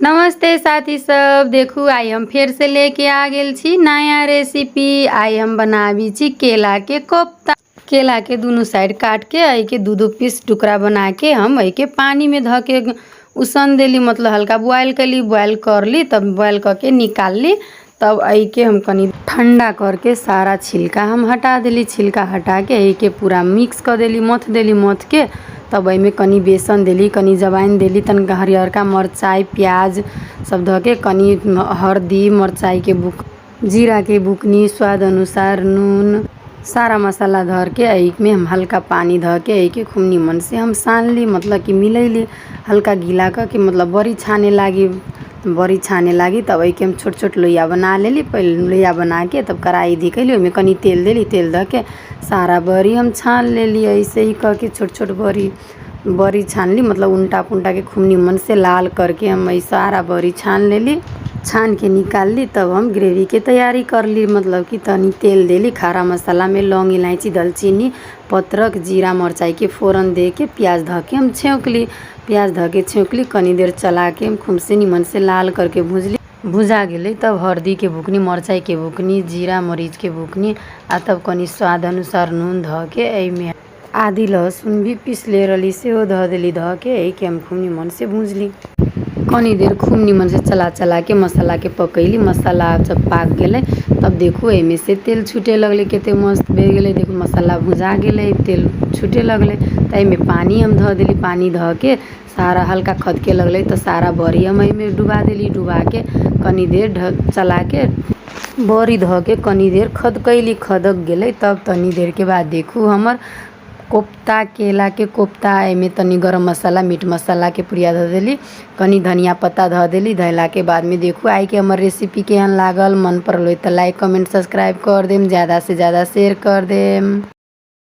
नमस्ते साथी सब, देखू आई हम फिर से लेके आ गेल छी नया रेसिपी। आई हम बनाबी छी केला के कोफ्ता। केला के दोनों साइड काट के आई के दो पीस टुकड़ा बना के हम आई के पानी में ध के उसन देली, मतलब हल्का बॉयल कली। बॉयल कर ली, तब बॉयल करके निकाल ली। तब आई के हम कनी ठंडा करके सारा छिलका हम हटा देली। छिलका हटा के आई के पूरा मिक्स कर देली, मथ देली। मथ के तब में कनी बेसन देली, कनी जवाइन देली, तन हरियरका मरचाई प्याज सब ध के कनी हल्दी मरचाई के जीरा के बुकनी, स्वाद अनुसार नून, सारा मसाला धर के आई में हम हल्का पानी ध के आई के खूब निमन से हम सान ली, मतलब कि मिलैली हल्का गीला के, मतलब बड़ी छाने लागी। तब आई के हम छोट छोट लोइया बना लेली। पहले लोइया बना के तब कढ़ाई धिकैली, ओमे कनी तेल देली। तेल ध के सारा बड़ी हम छान लेली। ऐसे ही करके छोट छोट बड़ी छान ली, मतलब उल्टा पुल्टा के खूब निमन से लाल करके हम ऐसा सारा बड़ी छान लेली। छान के निकाल ली। तब हम ग्रेवी के तैयारी कर ली, मतलब कि तनी तेल देली। खारा मसाला में लौंग इलायची दालचीनी पत्रक जीरा मरचाई के फोरन दे के प्याज ध के हम छौंकली। प्याज ध के छौंकली, कनी देर चला के हम खूब से निमन से लाल करके भूजली। भुजा गेलै तब हल्दी के बुकनी, मरचाई के बुकनी, जीरा मरीच के बुकनी आ तब कनी स्वाद अनुसार नून ध के एहिमे आधी लहसुन भी पीसले रहली सेहो ध देली। ध के एहि के हम खूब निमन से भूजली। कनी देर खूब निमन से चला के मसाला के पकैली। मसाला जब पाक गेलै तब देखू एमे से तेल छूटे लगले, केते मस्त भे गेलै। देखू मसाला भुजा गेलै, तेल छूटे लगले। त एमे पानी हम ध देली। पानी ध के सारा हल्का खदके लगले तो सारा बड़ी हम एमे डुबा देली। डुबा के कनी देर चला के बड़ी ध के कनी देर खदकैली। खदक गेलै तब तनी देर के बाद देखू हमर कोफ्ता, केला के कोफ्ता। एमे तनी गरम मसाला मीट मसाला के पुड़िया ध देली, कनी धनिया पत्ता ध देली। धैला के बाद में देखू आई के हमर रेसिपी केहन लागल। मन पड़ल हो तो लाइक कमेंट सब्सक्राइब कर देम, ज़्यादा से ज़्यादा शेयर कर देम।